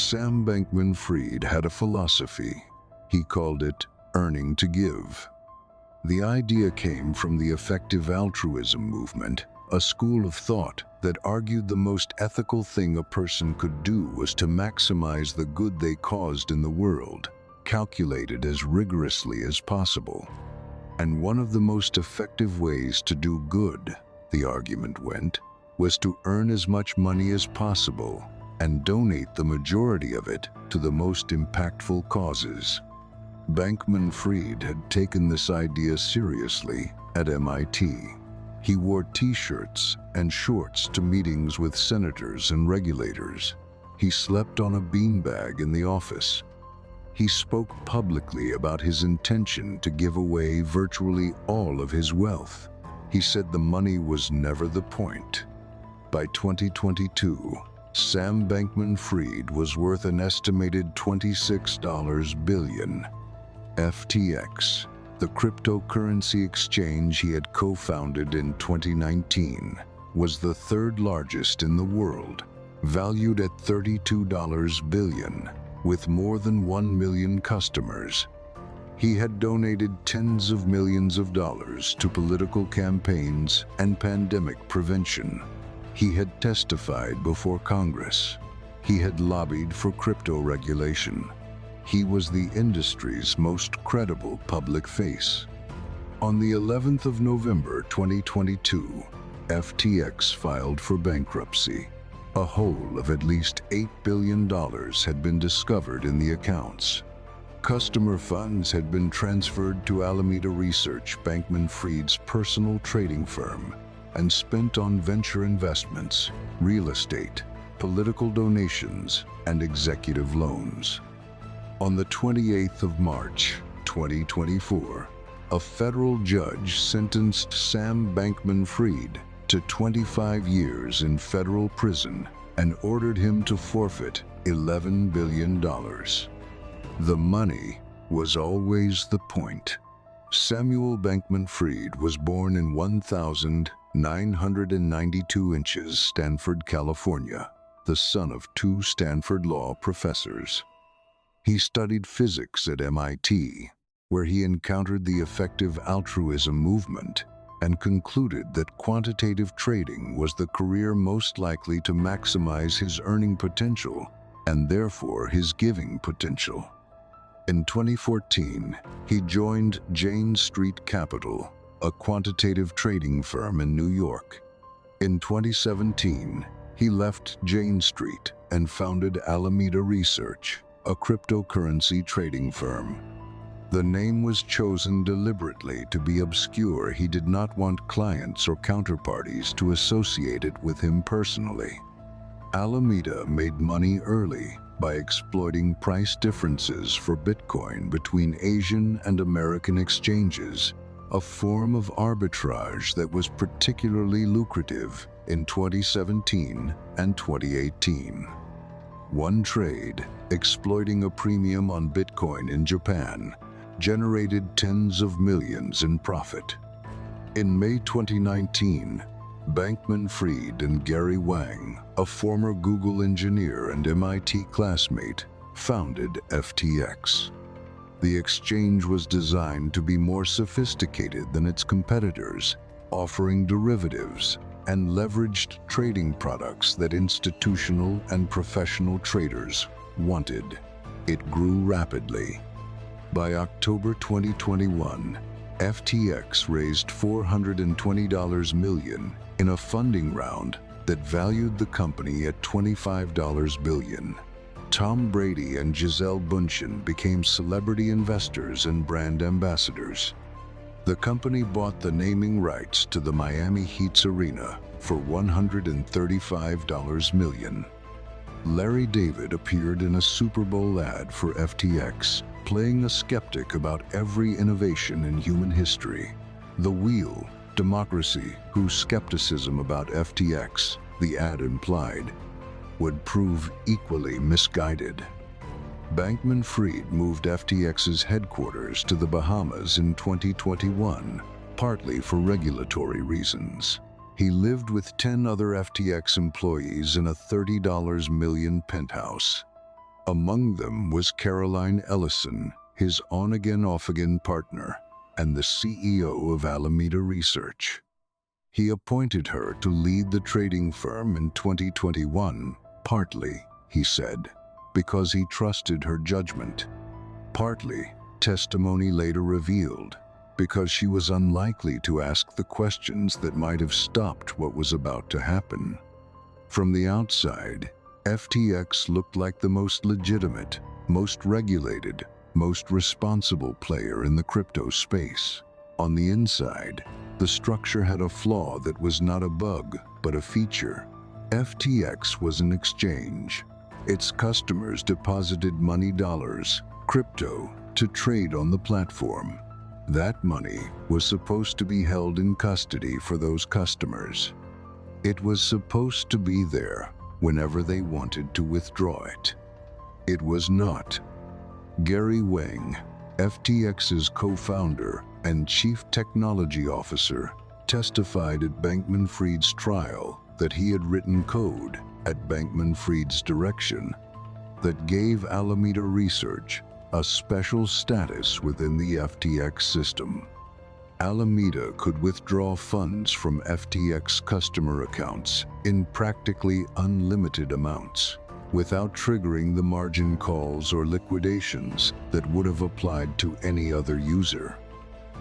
Sam Bankman-Fried had a philosophy. He called it earning to give. The idea came from the effective altruism movement, a school of thought that argued the most ethical thing a person could do was to maximize the good they caused in the world, calculated as rigorously as possible. And one of the most effective ways to do good, the argument went, was to earn as much money as possible and donate the majority of it to the most impactful causes. Bankman-Fried had taken this idea seriously at MIT. He wore t-shirts and shorts to meetings with senators and regulators. He slept on a beanbag in the office. He spoke publicly about his intention to give away virtually all of his wealth. He said the money was never the point. By 2022, Sam Bankman-Fried was worth an estimated $26 billion. FTX, the cryptocurrency exchange he had co-founded in 2019, was the third largest in the world, valued at $32 billion, with more than 1 million customers. He had donated tens of millions of dollars to political campaigns and pandemic prevention. He had testified before Congress. He had lobbied for crypto regulation. He was the industry's most credible public face. On the 11th of November 2022, FTX filed for bankruptcy. A hole of at least $8 billion had been discovered in the accounts. Customer funds had been transferred to Alameda Research, Bankman-Fried's personal trading firm, and spent on venture investments, real estate, political donations, and executive loans. On the 28th of March, 2024, a federal judge sentenced Sam Bankman-Fried to 25 years in federal prison and ordered him to forfeit $11 billion. The money was always the point. Samuel Bankman-Fried was born in 1,992 inches, Stanford, California, the son of two Stanford law professors. He studied physics at MIT, where he encountered the effective altruism movement and concluded that quantitative trading was the career most likely to maximize his earning potential and therefore his giving potential. In 2014, he joined Jane Street Capital, a quantitative trading firm in New York. In 2017, he left Jane Street and founded Alameda Research, a cryptocurrency trading firm. The name was chosen deliberately to be obscure. He did not want clients or counterparties to associate it with him personally. Alameda made money early by exploiting price differences for Bitcoin between Asian and American exchanges, a form of arbitrage that was particularly lucrative in 2017 and 2018. One trade, exploiting a premium on Bitcoin in Japan, generated tens of millions in profit. In May 2019, Bankman-Fried and Gary Wang, a former Google engineer and MIT classmate, founded FTX. The exchange was designed to be more sophisticated than its competitors, offering derivatives and leveraged trading products that institutional and professional traders wanted. It grew rapidly. By October 2021, FTX raised $420 million in a funding round that valued the company at $25 billion. Tom Brady and Gisele Bündchen became celebrity investors and brand ambassadors. The company bought the naming rights to the Miami Heat's arena for $135 million. Larry David appeared in a Super Bowl ad for FTX, playing a skeptic about every innovation in human history. The wheel, democracy, whose skepticism about FTX, the ad implied, would prove equally misguided. Bankman-Fried moved FTX's headquarters to the Bahamas in 2021, partly for regulatory reasons. He lived with 10 other FTX employees in a $30 million penthouse. Among them was Caroline Ellison, his on-again, off-again partner, and the CEO of Alameda Research. He appointed her to lead the trading firm in 2021, partly, he said, because he trusted her judgment. Partly, testimony later revealed, because she was unlikely to ask the questions that might have stopped what was about to happen. From the outside, FTX looked like the most legitimate, most regulated, most responsible player in the crypto space. On the inside, the structure had a flaw that was not a bug, but a feature. FTX was an exchange. Its customers deposited money, dollars, crypto, to trade on the platform. That money was supposed to be held in custody for those customers. It was supposed to be there whenever they wanted to withdraw it. It was not. Gary Wang, FTX's co-founder and chief technology officer, testified at Bankman-Fried's trial that he had written code at Bankman-Fried's direction that gave Alameda Research a special status within the FTX system. Alameda could withdraw funds from FTX customer accounts in practically unlimited amounts, without triggering the margin calls or liquidations that would have applied to any other user.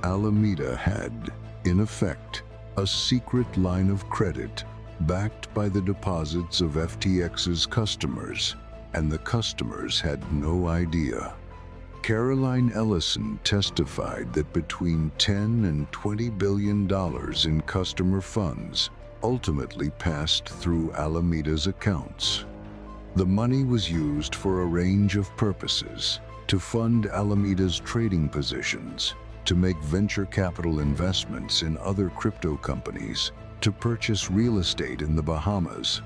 Alameda had, in effect, a secret line of credit backed by the deposits of FTX's customers, and the customers had no idea. Caroline Ellison testified that between $10 and $20 billion in customer funds ultimately passed through Alameda's accounts. The money was used for a range of purposes: to fund Alameda's trading positions, to make venture capital investments in other crypto companies, to purchase real estate in the Bahamas,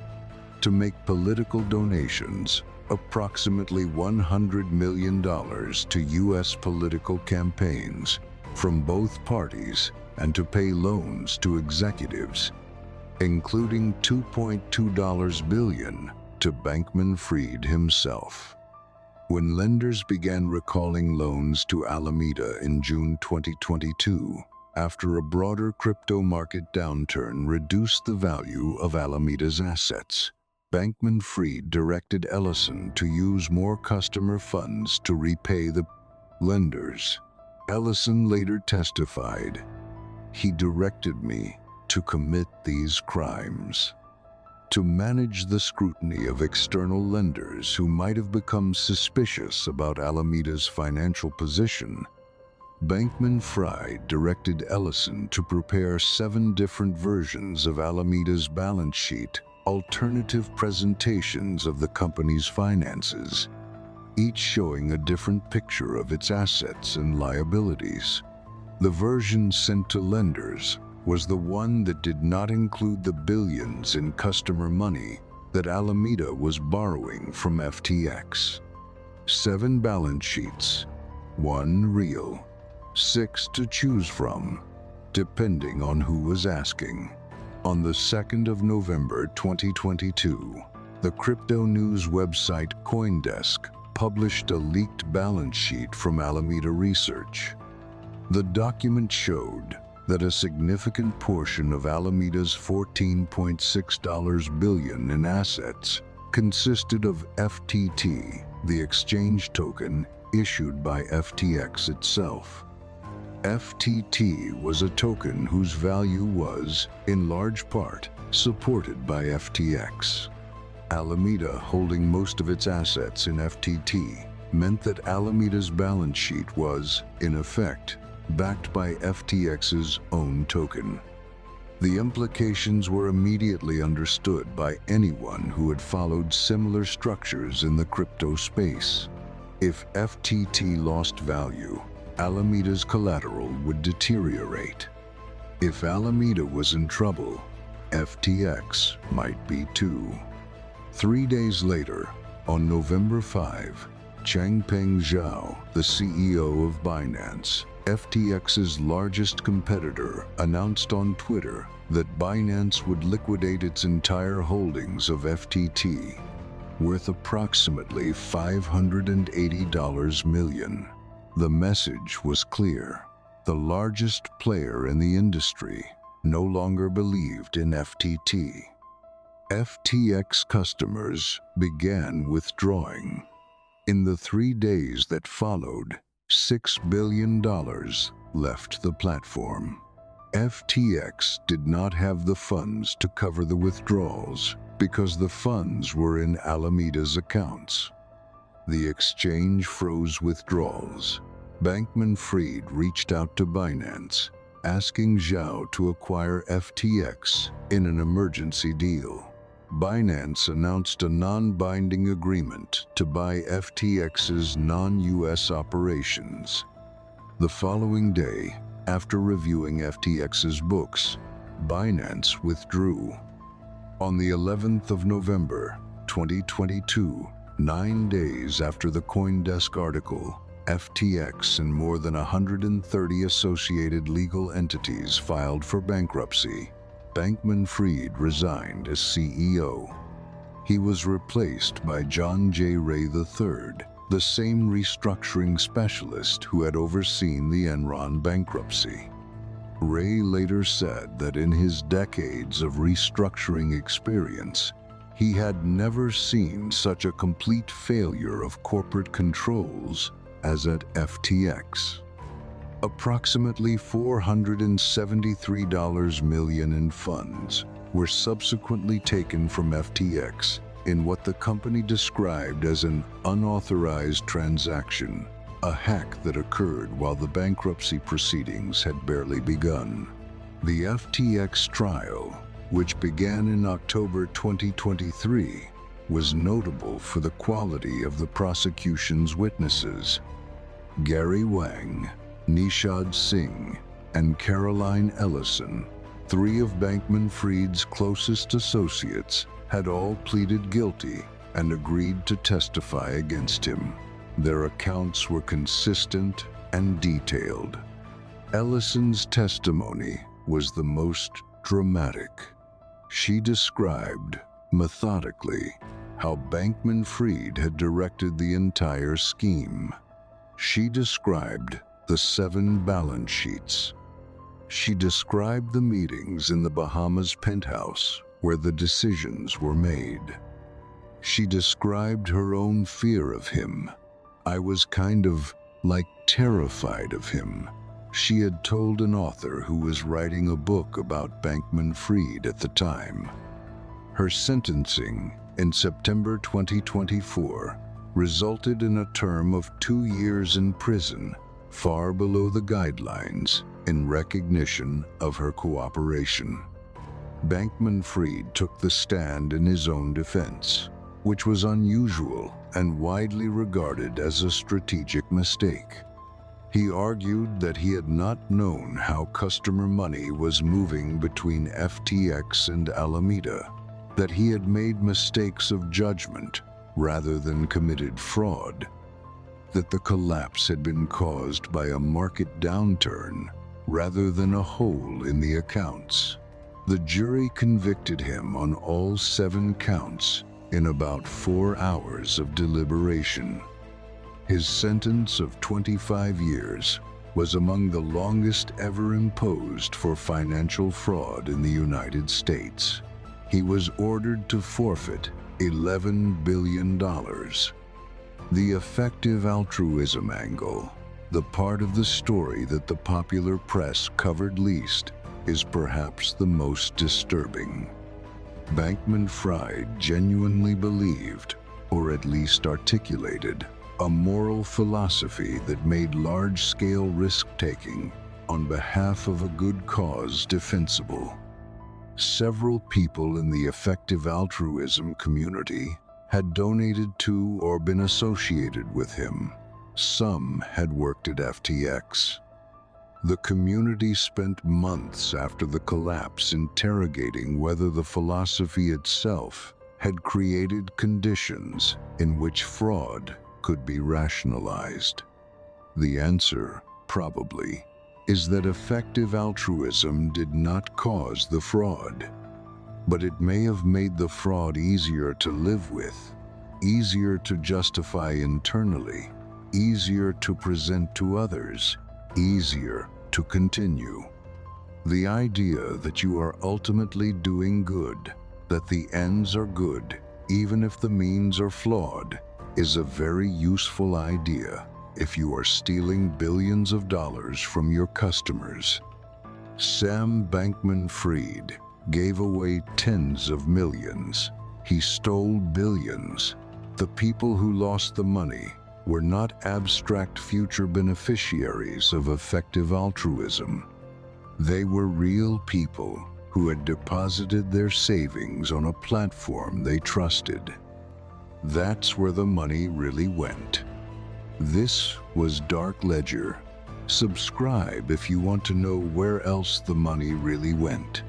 to make political donations, approximately $100 million to U.S. political campaigns from both parties, and to pay loans to executives, including $2.2 billion to Bankman-Fried himself. When lenders began recalling loans to Alameda in June 2022, after a broader crypto market downturn reduced the value of Alameda's assets, Bankman-Fried directed Ellison to use more customer funds to repay the lenders. Ellison later testified, "He directed me to commit these crimes, to manage the scrutiny of external lenders who might have become suspicious about Alameda's financial position." Bankman-Fried directed Ellison to prepare 7 different versions of Alameda's balance sheet, alternative presentations of the company's finances, each showing a different picture of its assets and liabilities. The version sent to lenders was the one that did not include the billions in customer money that Alameda was borrowing from FTX. 7 balance sheets, 1 real, 6 to choose from, depending on who was asking. On the 2nd of November 2022, the crypto news website CoinDesk published a leaked balance sheet from Alameda Research. The document showed that a significant portion of Alameda's $14.6 billion in assets consisted of FTT, the exchange token issued by FTX itself. FTT was a token whose value was, in large part, supported by FTX. Alameda holding most of its assets in FTT meant that Alameda's balance sheet was, in effect, backed by FTX's own token. The implications were immediately understood by anyone who had followed similar structures in the crypto space. If FTT lost value, Alameda's collateral would deteriorate. If Alameda was in trouble, FTX might be too. 3 days later, on November 5, Changpeng Zhao, the CEO of Binance, FTX's largest competitor, announced on Twitter that Binance would liquidate its entire holdings of FTT. worth approximately $580 million. The message was clear. The largest player in the industry no longer believed in FTT. FTX customers began withdrawing. In the 3 days that followed, $6 billion left the platform. FTX did not have the funds to cover the withdrawals because the funds were in Alameda's accounts. The exchange froze withdrawals. Bankman-Fried reached out to Binance, asking Zhao to acquire FTX in an emergency deal. Binance announced a non-binding agreement to buy FTX's non-US operations. The following day, after reviewing FTX's books, Binance withdrew. On the 11th of November, 2022, 9 days after the CoinDesk article, FTX and more than 130 associated legal entities filed for bankruptcy. Bankman-Fried resigned as CEO. He was replaced by John J. Ray III, the same restructuring specialist who had overseen the Enron bankruptcy. Ray later said that in his decades of restructuring experience, he had never seen such a complete failure of corporate controls as at FTX. Approximately $473 million in funds were subsequently taken from FTX in what the company described as an unauthorized transaction, a hack that occurred while the bankruptcy proceedings had barely begun. The FTX trial, which began in October 2023, was notable for the quality of the prosecution's witnesses. Gary Wang, Nishad Singh, and Caroline Ellison, 3 of Bankman-Fried's closest associates, had all pleaded guilty and agreed to testify against him. Their accounts were consistent and detailed. Ellison's testimony was the most dramatic. She described, methodically, how Bankman-Fried had directed the entire scheme. She described the 7 balance sheets. She described the meetings in the Bahamas penthouse where the decisions were made. She described her own fear of him. "I was kind of, terrified of him," she had told an author who was writing a book about Bankman-Fried at the time. Her sentencing in September 2024 resulted in a term of 2 years in prison, far below the guidelines, in recognition of her cooperation. Bankman-Fried took the stand in his own defense, which was unusual and widely regarded as a strategic mistake. He argued that he had not known how customer money was moving between FTX and Alameda, that he had made mistakes of judgment rather than committed fraud, that the collapse had been caused by a market downturn rather than a hole in the accounts. The jury convicted him on all 7 counts in about 4 hours of deliberation. His sentence of 25 years was among the longest ever imposed for financial fraud in the United States. He was ordered to forfeit $11 billion. The effective altruism angle, the part of the story that the popular press covered least, is perhaps the most disturbing. Bankman-Fried genuinely believed, or at least articulated, a moral philosophy that made large-scale risk-taking on behalf of a good cause defensible. Several people in the effective altruism community had donated to or been associated with him. Some had worked at FTX. The community spent months after the collapse interrogating whether the philosophy itself had created conditions in which fraud could be rationalized. The answer, probably, is that effective altruism did not cause the fraud, but it may have made the fraud easier to live with. easier to justify internally, easier to present to others, easier to continue. The idea that you are ultimately doing good, that the ends are good, even if the means are flawed, is a very useful idea if you are stealing billions of dollars from your customers. Sam Bankman-Fried gave away tens of millions. He stole billions. The people who lost the money were not abstract future beneficiaries of effective altruism. They were real people who had deposited their savings on a platform they trusted. That's where the money really went. This was Dark Ledger. Subscribe if you want to know where else the money really went.